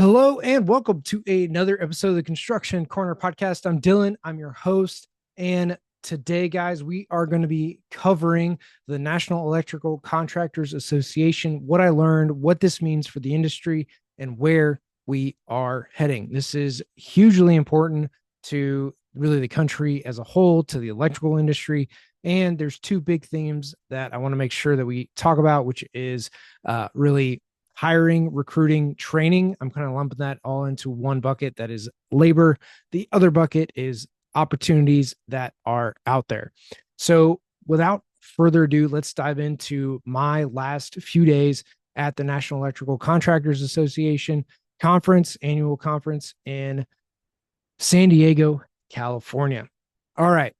Hello and welcome to another episode of the Construction Corner podcast. I'm Dillon. I'm your host. And today, guys, we are going to be covering the National Electrical Contractors Association, what I learned, what this means for the industry, and where we are heading. This is hugely important to really the country as a whole, to the electrical industry. And there's two big themes that I want to make sure that we talk about, which is really hiring, recruiting, training. I'm kind of lumping that all into one bucket that is labor. The other bucket is opportunities that are out there. So without further ado, let's dive into my last few days at the National Electrical Contractors Association annual conference in San Diego, California. All right.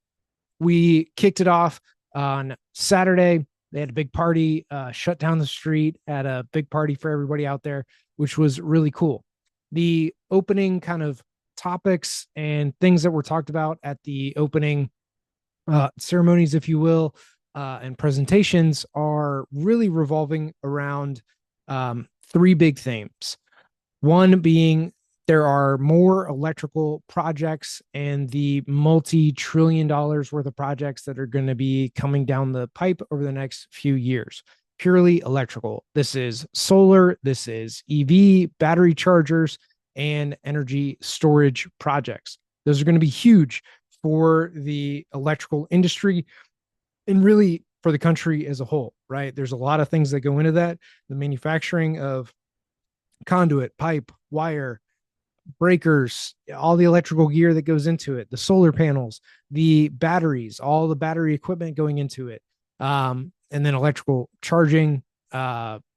We kicked it off on Saturday. They had a big party, shut down the street, had a big party for everybody out there, which was really cool. The opening kind of topics and things that were talked about at the opening ceremonies, if you will, and presentations are really revolving around three big themes. One being there are more electrical projects and the multi-trillion dollars worth of projects that are going to be coming down the pipe over the next few years. Purely electrical. This is solar, this is EV, battery chargers, and energy storage projects. Those are going to be huge for the electrical industry and really for the country as a whole, right? There's a lot of things that go into that. The manufacturing of conduit, pipe, wire, breakers, all the electrical gear that goes into it, the solar panels, the batteries, all the battery equipment going into it, and then electrical charging,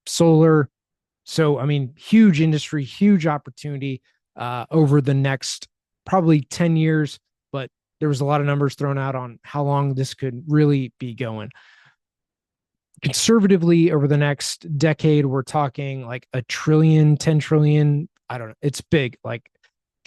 solar. So, I mean, huge industry, huge opportunity over the next probably 10 years, but there was a lot of numbers thrown out on how long this could really be going. Conservatively, over the next decade, we're talking like a trillion, 10 trillion. I don't know. It's big. Like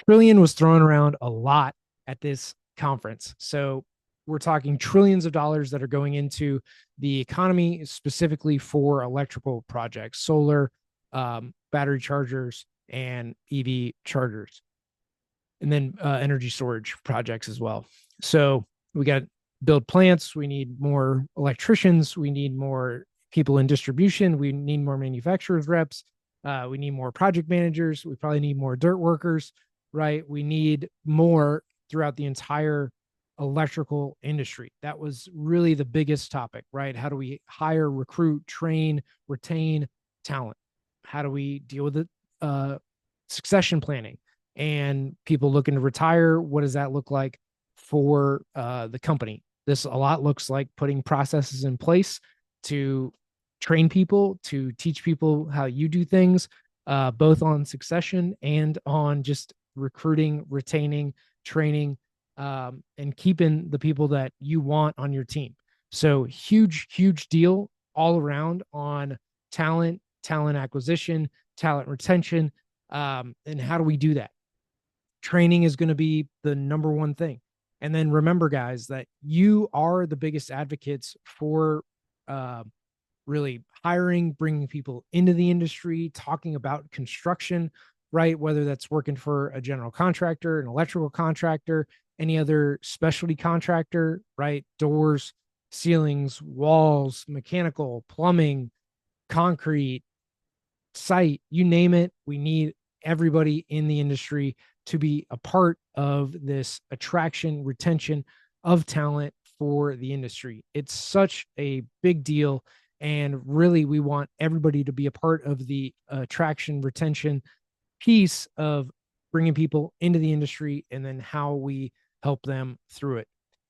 trillion was thrown around a lot at this conference. So we're talking trillions of dollars that are going into the economy, specifically for electrical projects, solar, battery chargers, and EV chargers, and then energy storage projects as well. So we got build plants. We need more electricians. We need more people in distribution. We need more manufacturers reps. We need more project managers. We probably need more dirt workers, right? We need more throughout the entire electrical industry. That was really the biggest topic, right? How do we hire, recruit, train, retain talent? How do we deal with the succession planning and people looking to retire? What does that look like for the company? This a lot looks like putting processes in place to train people, to teach people how you do things, both on succession and on just recruiting, retaining, training, and keeping the people that you want on your team. So huge deal all around on talent acquisition, talent retention, and how do we do that? Training is going to be the number one thing. And then remember, guys, that you are the biggest advocates for really hiring, bringing people into the industry, talking about construction, right? Whether that's working for a general contractor, an electrical contractor, any other specialty contractor, right? Doors, ceilings, walls, mechanical, plumbing, concrete, site, you name it. We need everybody in the industry to be a part of this attraction, retention of talent for the industry. It's such a big deal. And really, we want everybody to be a part of the attraction, retention piece of bringing people into the industry and then how we help them through it.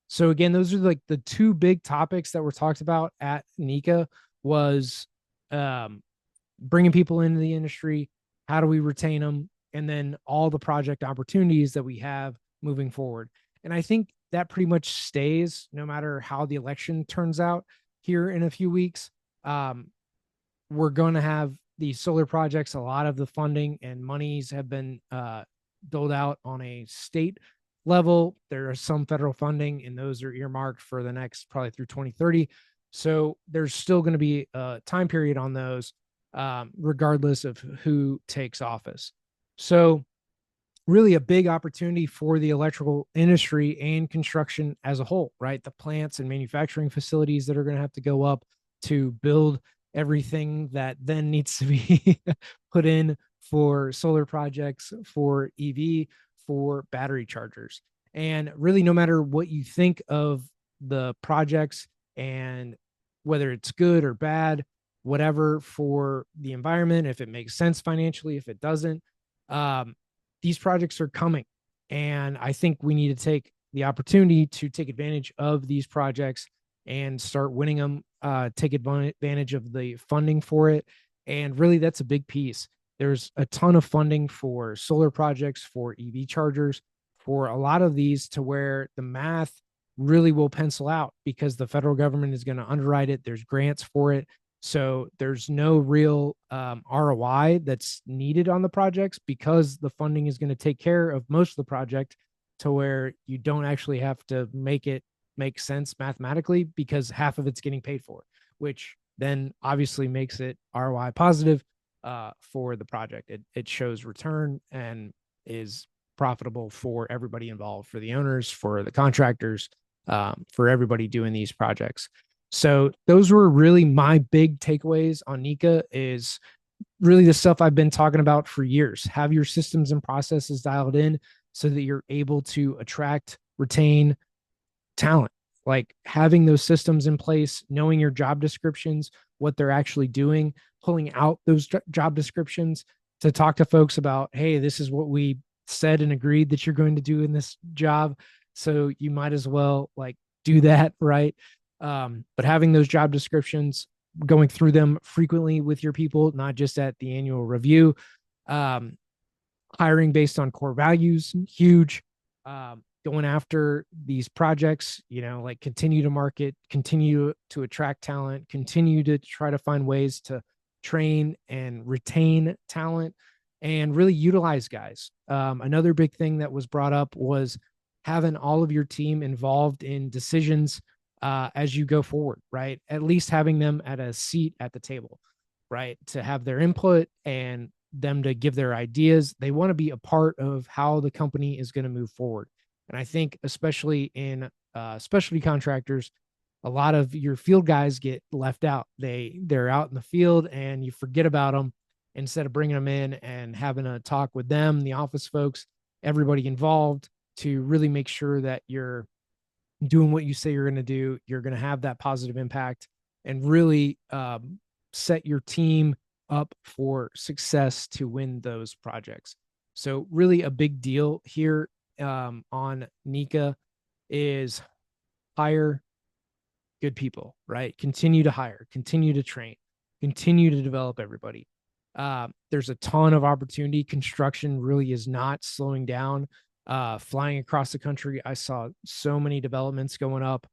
So again, those are like the two big topics that were talked about at NECA was bringing people into the industry, how do we retain them, and then all the project opportunities that we have moving forward. And I think that pretty much stays no matter how the election turns out here in a few weeks. We're going to have these solar projects. A lot of the funding and monies have been doled out on a state level. There is some federal funding, and those are earmarked for the next probably through 2030. So there's still going to be a time period on those, regardless of who takes office. So really a big opportunity for the electrical industry and construction as a whole, right? The plants and manufacturing facilities that are going to have to go up to build everything that then needs to be put in for solar projects, for EV, for battery chargers. And really, no matter what you think of the projects and whether it's good or bad, whatever for the environment, if it makes sense financially, if it doesn't, um, these projects are coming. And I think we need to take the opportunity to take advantage of these projects and start winning them, take advantage of the funding for it. And really, that's a big piece. There's a ton of funding for solar projects, for EV chargers, for a lot of these to where the math really will pencil out because the federal government is going to underwrite it. There's grants for it. So there's no real ROI that's needed on the projects because the funding is going to take care of most of the project to where you don't actually have to make it make sense mathematically because half of it's getting paid for, which then obviously makes it ROI positive for the project. It shows return and is profitable for everybody involved, for the owners, for the contractors, for everybody doing these projects. So those were really my big takeaways on NECA is really the stuff I've been talking about for years. Have your systems and processes dialed in so that you're able to attract, retain talent. Like having those systems in place, knowing your job descriptions, what they're actually doing, pulling out those job descriptions to talk to folks about, hey, this is what we said and agreed that you're going to do in this job. So you might as well like do that, right? But having those job descriptions, going through them frequently with your people, not just at the annual review. Um, Hiring based on core values, huge. Going after these projects, like continue to market, continue to attract talent, continue to try to find ways to train and retain talent and really utilize guys. Another big thing that was brought up was having all of your team involved in decisions as you go forward, right? At least having them at a seat at the table, right? To have their input and them to give their ideas. They want to be a part of how the company is going to move forward. And I think, especially in specialty contractors, a lot of your field guys get left out. They're out in the field and you forget about them instead of bringing them in and having a talk with them, the office folks, everybody involved to really make sure that you're doing what you say you're going to do. You're going to have that positive impact and really set your team up for success to win those projects. So really a big deal here on NECA is hire good people, right? Continue to hire, continue to train, continue to develop everybody. There's a ton of opportunity. Construction really is not slowing down. Flying across the country, I saw so many developments going up.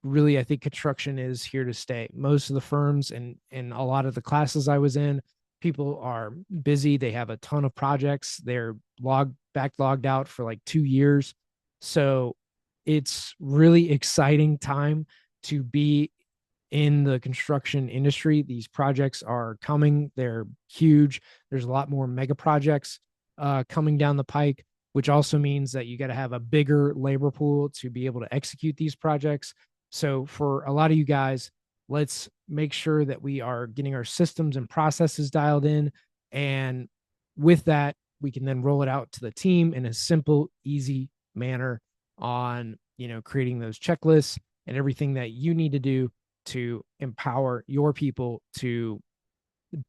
Really, I think construction is here to stay. Most of the firms and a lot of the classes I was in, people are busy. They have a ton of projects. They're backlogged out for like 2 years. So it's really exciting time to be in the construction industry. These projects are coming. They're huge. There's a lot more mega projects coming down the pike, which also means that you got to have a bigger labor pool to be able to execute these projects. So for a lot of you guys, let's make sure that we are getting our systems and processes dialed in. And with that, we can then roll it out to the team in a simple, easy manner on, creating those checklists and everything that you need to do to empower your people to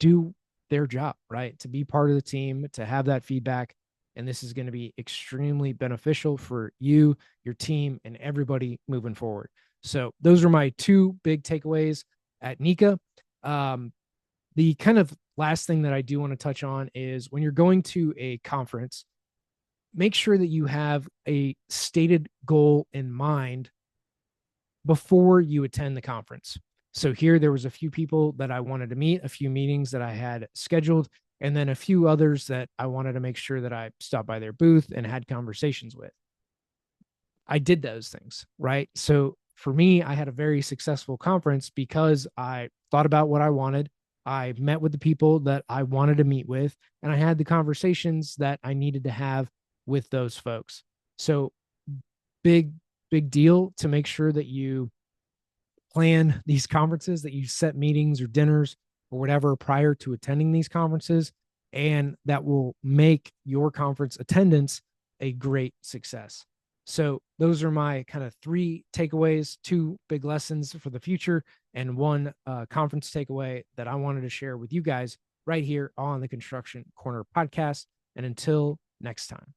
do their job, right? To be part of the team, to have that feedback. And this is going to be extremely beneficial for you, your team, and everybody moving forward. So those are my two big takeaways at NECA. The kind of last thing that I do want to touch on is when you're going to a conference, make sure that you have a stated goal in mind before you attend the conference. So here there was a few people that I wanted to meet, a few meetings that I had scheduled, and then a few others that I wanted to make sure that I stopped by their booth and had conversations with. I did those things, right? So for me, I had a very successful conference because I thought about what I wanted. I met with the people that I wanted to meet with, and I had the conversations that I needed to have with those folks. So big, big deal to make sure that you plan these conferences, that you set meetings or dinners or whatever prior to attending these conferences. And that will make your conference attendance a great success. So, those are my kind of three takeaways, two big lessons for the future, and one conference takeaway that I wanted to share with you guys right here on the Construction Corner podcast. And until next time.